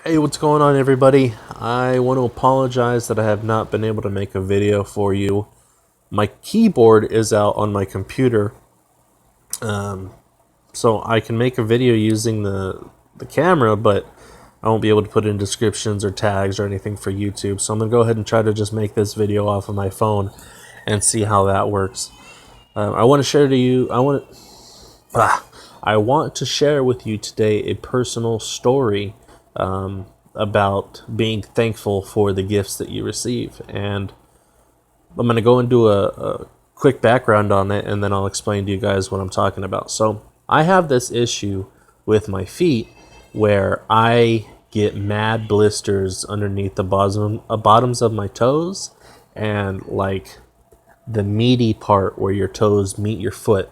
Hey, what's going on, everybody? I want to apologize that I have not been able to make a video for you. My keyboard is out on my computer, so I can make a video using the camera, but I won't be able to put in descriptions or tags or anything for YouTube. So I'm going to go ahead and try to just make this video off of my phone and see how that works. I want to share to you. I want to share with you today a personal story about being thankful for the gifts that you receive. And I'm going to go and do a quick background on it, and then I'll explain to you guys what I'm talking about. So, I have this issue with my feet where I get mad blisters underneath the bottoms of my toes and like the meaty part where your toes meet your foot.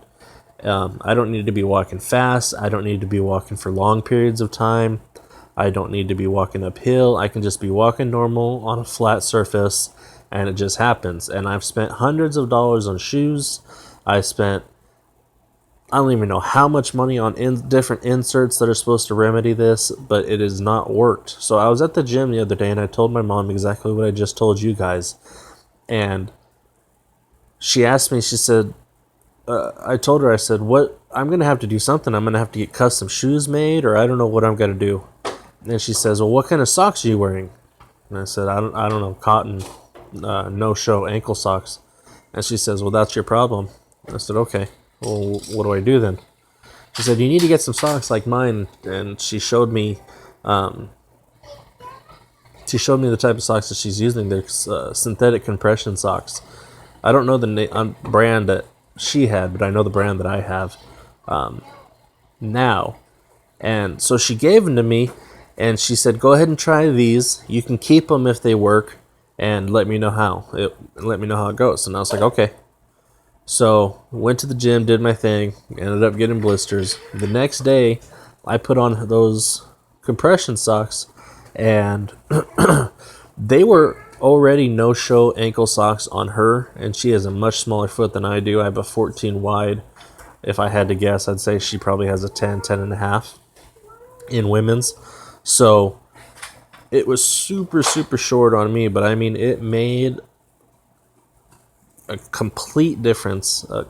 I don't need to be walking fast. I don't need to be walking for long periods of time. I don't need to be walking uphill. I can just be walking normal on a flat surface, and it just happens. And I've spent hundreds of dollars on shoes. I don't even know how much money on different inserts that are supposed to remedy this, but it has not worked. So I was at the gym the other day, and I told my mom exactly what I just told you guys. And she asked me, she said, I told her, I said, what, I'm going to have to do something. I'm going to have to get custom shoes made, or I don't know what I'm going to do. And she says, well, what kind of socks are you wearing? And I said, I don't know, cotton, no-show ankle socks. And she says, well, that's your problem. And I said, okay, well, what do I do then? She said, you need to get some socks like mine. And she showed me the type of socks that she's using. They're synthetic compression socks. I don't know the brand that she had, but I know the brand that I have now. And so she gave them to me, and she said, go ahead and try these. You can keep them if they work, and let me know how it goes. And I was like, okay. So went to the gym, did my thing, ended up getting blisters. The next day, I put on those compression socks, and they were already no-show ankle socks on her, and she has a much smaller foot than I do. I have a 14 wide. If I had to guess, I'd say she probably has a 10 and a half in women's. So it was super, super short on me, but I mean, it made a complete difference. I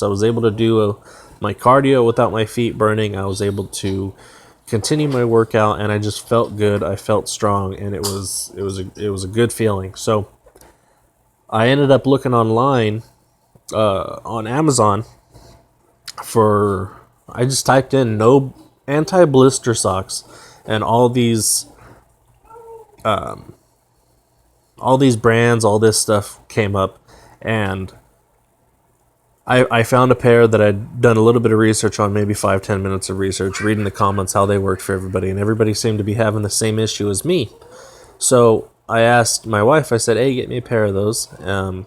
was able to do my cardio without my feet burning. I was able to continue my workout, and I just felt good. I felt strong, and it was a good feeling. So I ended up looking online on Amazon I just typed in no anti-blister socks, and all these brands, all this stuff came up, and I found a pair that I'd done a little bit of research on, maybe 5-10 minutes of research, reading the comments, how they worked for everybody, and everybody seemed to be having the same issue as me. So I asked my wife, I said, hey, get me a pair of those, and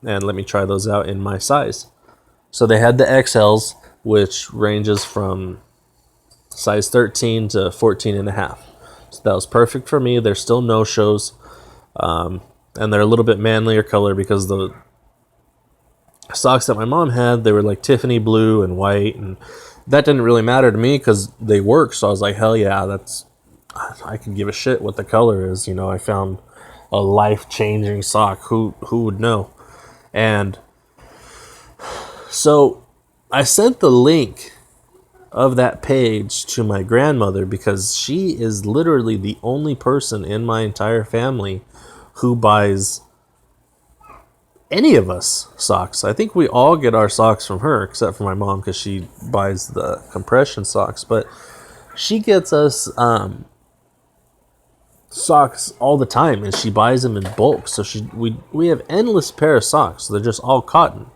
let me try those out in my size. So they had the XLs, which ranges from size 13 to 14 and a half. So that was perfect for me. They're still no-shows, and they're a little bit manlier color because the socks that my mom had, they were like Tiffany blue and white, and that didn't really matter to me because they work. So I was like, hell yeah, I can give a shit what the color is. You know, I found a life-changing sock. Who would know? And so I sent the link of that page to my grandmother because she is literally the only person in my entire family who buys any of us socks. I think we all get our socks from her, except for my mom because she buys the compression socks. But she gets us socks all the time, and she buys them in bulk. So we have endless pair of socks. They're just all cotton.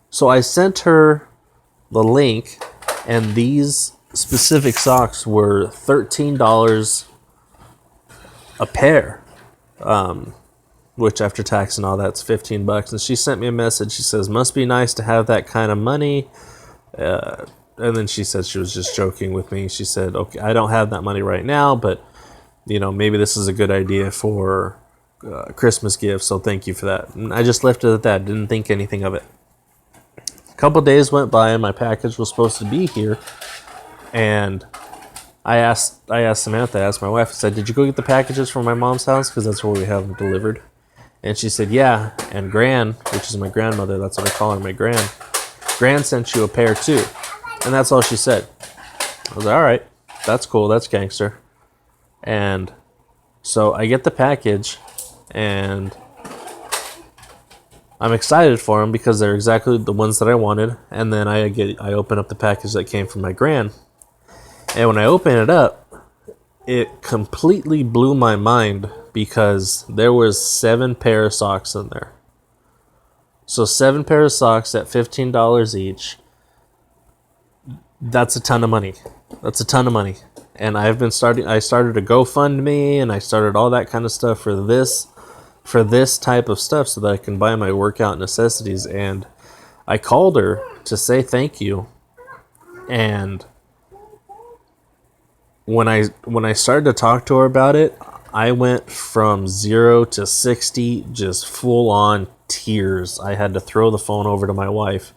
So I sent her the link, and these specific socks were $13 a pair, which after tax and all that's $15. And she sent me a message. She says, must be nice to have that kind of money. And then she said she was just joking with me. She said, okay, I don't have that money right now, but maybe this is a good idea for Christmas gift, so thank you for that. And I just left it at that, didn't think anything of it. A couple days went by, and my package was supposed to be here, and I asked Samantha, I asked my wife, I said, did you go get the packages from my mom's house? Because that's where we have them delivered. And she said, yeah. And Gran, which is my grandmother, that's what I call her, my Gran sent you a pair too. And that's all she said. I was like, all right, that's cool, that's gangster. And so I get the package, and I'm excited for them because they're exactly the ones that I wanted. And then I open up the package that came from my Gran. And when I open it up, it completely blew my mind because there was 7 pair of socks in there. So 7 pair of socks at $15 each. That's a ton of money. That's a ton of money. And I started a GoFundMe, and I started all that kind of stuff for this type of stuff so that I can buy my workout necessities. And I called her to say thank you. And when I started to talk to her about it, I went from 0 to 60, just full on tears. I had to throw the phone over to my wife,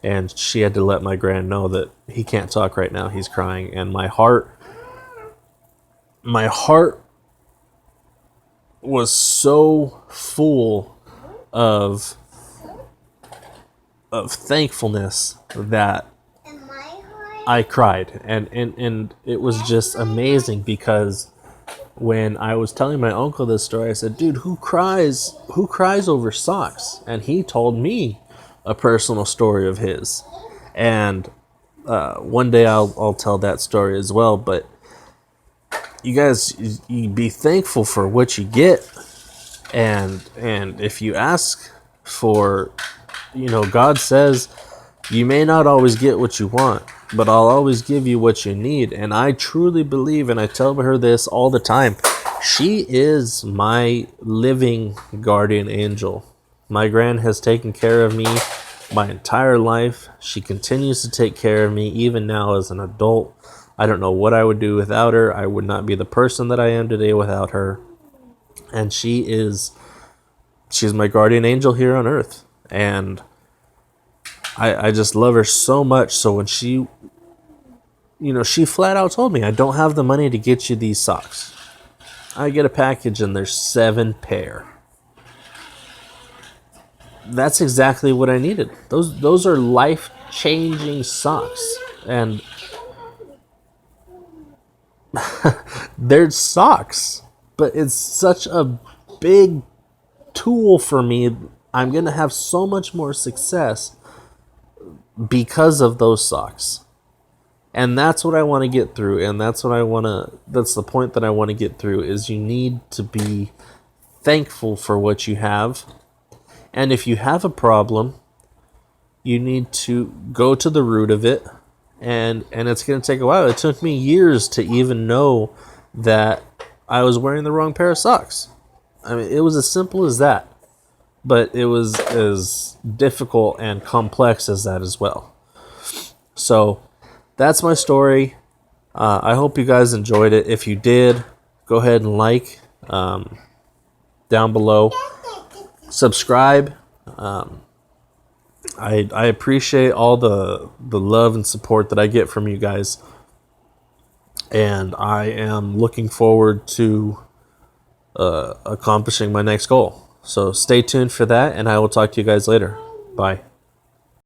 and she had to let my Gran know that he can't talk right now. He's crying. And my heart was so full of thankfulness that I cried. And it was just amazing because when I was telling my uncle this story, I said, dude, who cries over socks? And he told me a personal story of his. And one day I'll tell that story as well. But you guys, you be thankful for what you get. And if you ask for, God says, you may not always get what you want, but I'll always give you what you need. And I truly believe, and I tell her this all the time, she is my living guardian angel. My Gran has taken care of me my entire life. She continues to take care of me even now as an adult. I don't know what I would do without her. I would not be the person that I am today without her. And she's my guardian angel here on earth. And I just love her so much. So when she flat out told me, I don't have the money to get you these socks. I get a package and there's 7 pair. That's exactly what I needed. Those are life-changing socks. And they're socks, but it's such a big tool for me. I'm going to have so much more success because of those socks. And that's what I want to get through. And that's the point that I want to get through is you need to be thankful for what you have. And if you have a problem, you need to go to the root of it. And it's going to take a while. It took me years to even know that I was wearing the wrong pair of socks. I mean, it was as simple as that. But it was as difficult and complex as that as well. So that's my story. I hope you guys enjoyed it. If you did, go ahead and like down below. Subscribe. I appreciate all the love and support that I get from you guys. And I am looking forward to accomplishing my next goal. So stay tuned for that, and I will talk to you guys later. Bye.